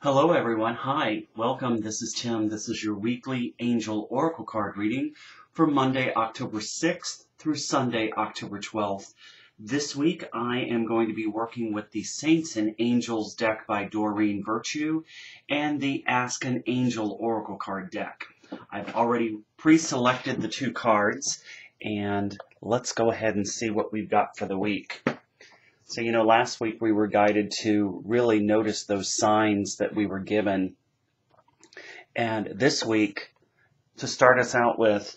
Hello everyone. Hi. Welcome. This is Tim. This is your weekly angel oracle card reading for Monday, October 6th through Sunday, October 12th. This week I am going to be working with the Saints and Angels deck by Doreen Virtue and the Ask an Angel oracle card deck. I've already pre-selected the two cards, and let's go ahead and see what we've got for the week. So, last week we were guided to really notice those signs that we were given. And this week, to start us out with,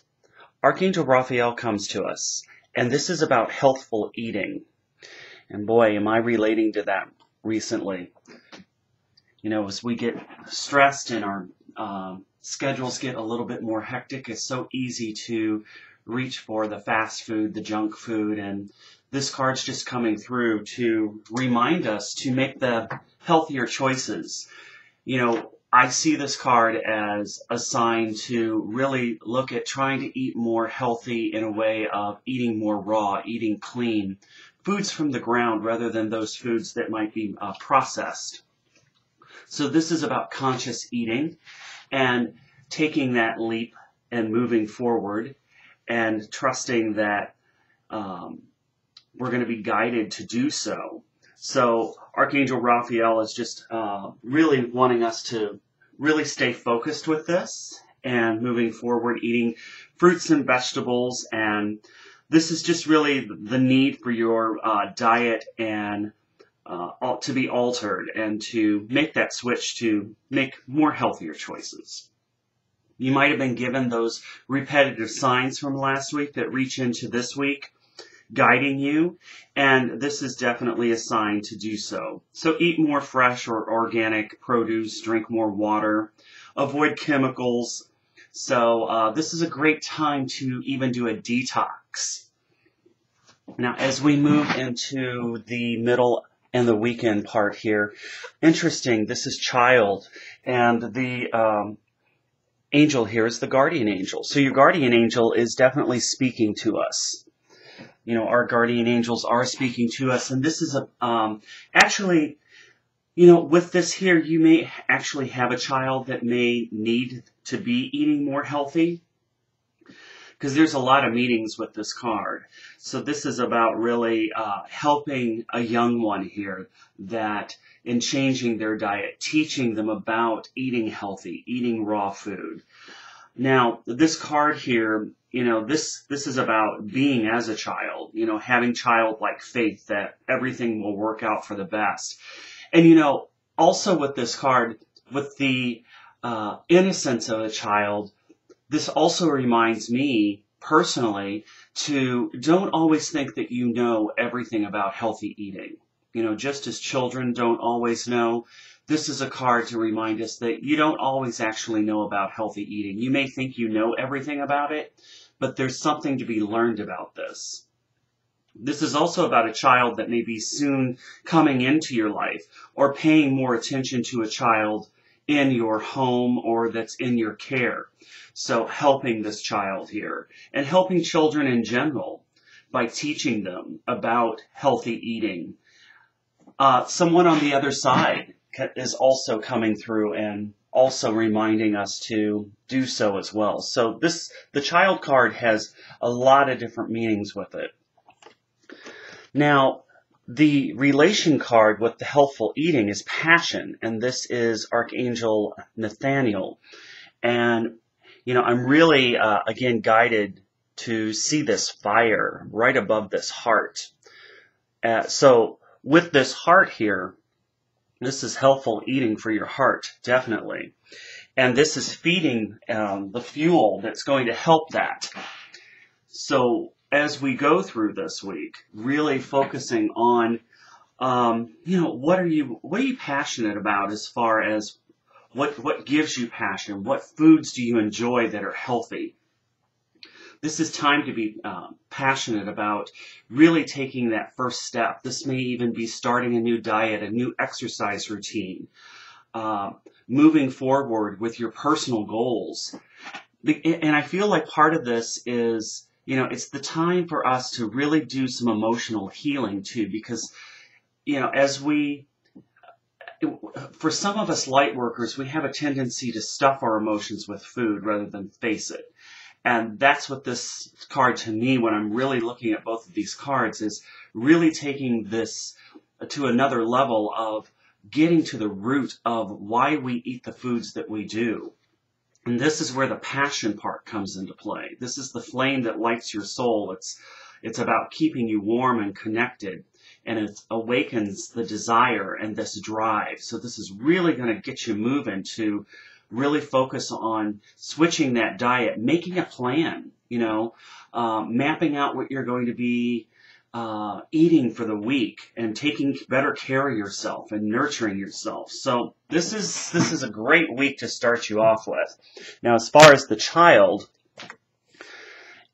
Archangel Raphael comes to us. And this is about healthful eating. And boy, am I relating to that recently. As we get stressed and our schedules get a little bit more hectic, it's so easy to reach for the fast food, the junk food, and this card's just coming through to remind us to make the healthier choices. I see this card as a sign to really look at trying to eat more healthy in a way of eating more raw, eating clean, foods from the ground rather than those foods that might be processed. So this is about conscious eating and taking that leap and moving forward and trusting that we're going to be guided to do so. So Archangel Raphael is just really wanting us to really stay focused with this and moving forward, eating fruits and vegetables. And this is just really the need for your diet and to be altered and to make that switch to make more healthier choices. You might have been given those repetitive signs from last week that reach into this week, guiding you, and this is definitely a sign to do so. So eat more fresh or organic produce, drink more water, avoid chemicals. So this is a great time to even do a detox. Now, as we move into the middle and the weekend part here, interesting, this is child, and the angel here is the guardian angel. So your guardian angel is definitely speaking to us. Our guardian angels are speaking to us, and this is actually, with this here, you may actually have a child that may need to be eating more healthy, because there's a lot of meanings with this card. So this is about really helping a young one here that in changing their diet, teaching them about eating healthy, eating raw food. Now, this card here, this is about being as a child, having childlike faith that everything will work out for the best. And, also with this card, with the innocence of a child, this also reminds me personally to don't always think that you know everything about healthy eating. Just as children don't always know, this is a card to remind us that you don't always actually know about healthy eating. You may think you know everything about it, but there's something to be learned about this. This is also about a child that may be soon coming into your life, or paying more attention to a child in your home or that's in your care. So helping this child here, and helping children in general by teaching them about healthy eating. Someone on the other side is also coming through and also reminding us to do so as well. So the child card has a lot of different meanings with it. Now, the relation card with the healthful eating is passion, and this is Archangel Nathaniel. And, I'm really, again, guided to see this fire right above this heart. So with this heart here, this is healthful eating for your heart, definitely. And this is feeding the fuel that's going to help that. So as we go through this week, really focusing on, what are you passionate about as far as what gives you passion? What foods do you enjoy that are healthy? This is time to be passionate about really taking that first step. This may even be starting a new diet, a new exercise routine, moving forward with your personal goals. And I feel like part of this is, it's the time for us to really do some emotional healing too, because, as we for some of us light workers, we have a tendency to stuff our emotions with food rather than face it. And that's what this card, to me, when I'm really looking at both of these cards, is really taking this to another level of getting to the root of why we eat the foods that we do. And this is where the passion part comes into play. This is the flame that lights your soul. It's about keeping you warm and connected, and it awakens the desire and this drive. So this is really going to get you moving to really focus on switching that diet, making a plan, mapping out what you're going to be eating for the week, and taking better care of yourself and nurturing yourself. So this is a great week to start you off with. Now, as far as the child,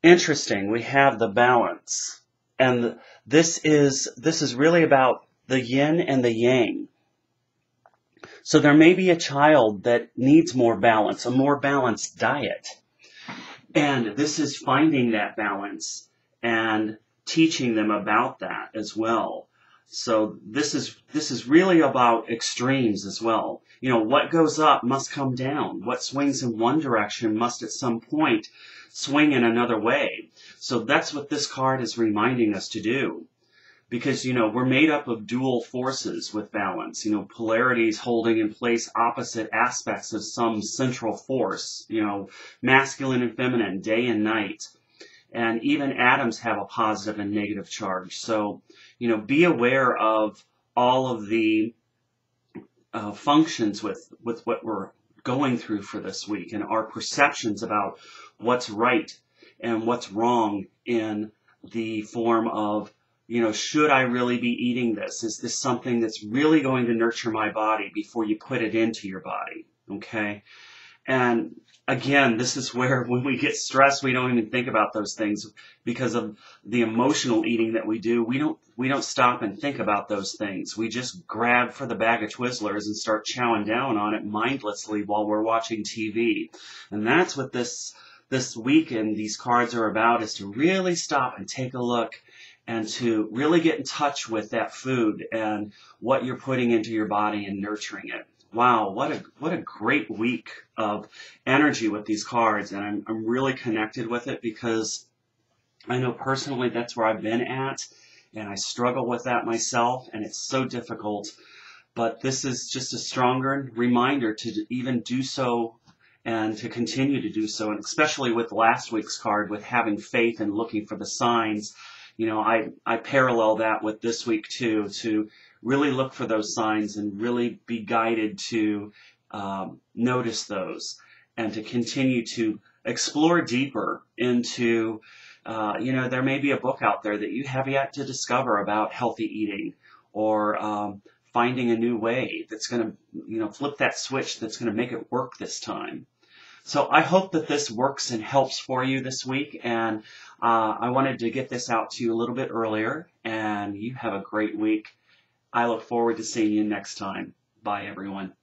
interesting, we have the balance, and this is really about the yin and the yang. So there may be a child that needs more balance, a more balanced diet. And this is finding that balance and teaching them about that as well. So this is really about extremes as well. What goes up must come down. What swings in one direction must at some point swing in another way. So that's what this card is reminding us to do. Because, we're made up of dual forces with balance, polarities holding in place opposite aspects of some central force, masculine and feminine, day and night. And even atoms have a positive and negative charge. So, be aware of all of the functions with what we're going through for this week, and our perceptions about what's right and what's wrong in the form of, should I really be eating this? Is this something that's really going to nurture my body before you put it into your body? Okay. And again, this is where when we get stressed, we don't even think about those things because of the emotional eating that we do. We don't stop and think about those things. We just grab for the bag of Twizzlers and start chowing down on it mindlessly while we're watching TV. And that's what this week and these cards are about, is to really stop and take a look and to really get in touch with that food and what you're putting into your body and nurturing it. Wow, what a great week of energy with these cards, and I'm really connected with it because I know personally that's where I've been at, and I struggle with that myself, and it's so difficult. But this is just a stronger reminder to even do so and to continue to do so, and especially with last week's card with having faith and looking for the signs. I parallel that with this week too, to really look for those signs and really be guided to notice those and to continue to explore deeper into, there may be a book out there that you have yet to discover about healthy eating, or finding a new way that's going to, flip that switch that's going to make it work this time. So I hope that this works and helps for you this week, and I wanted to get this out to you a little bit earlier, and you have a great week. I look forward to seeing you next time. Bye, everyone.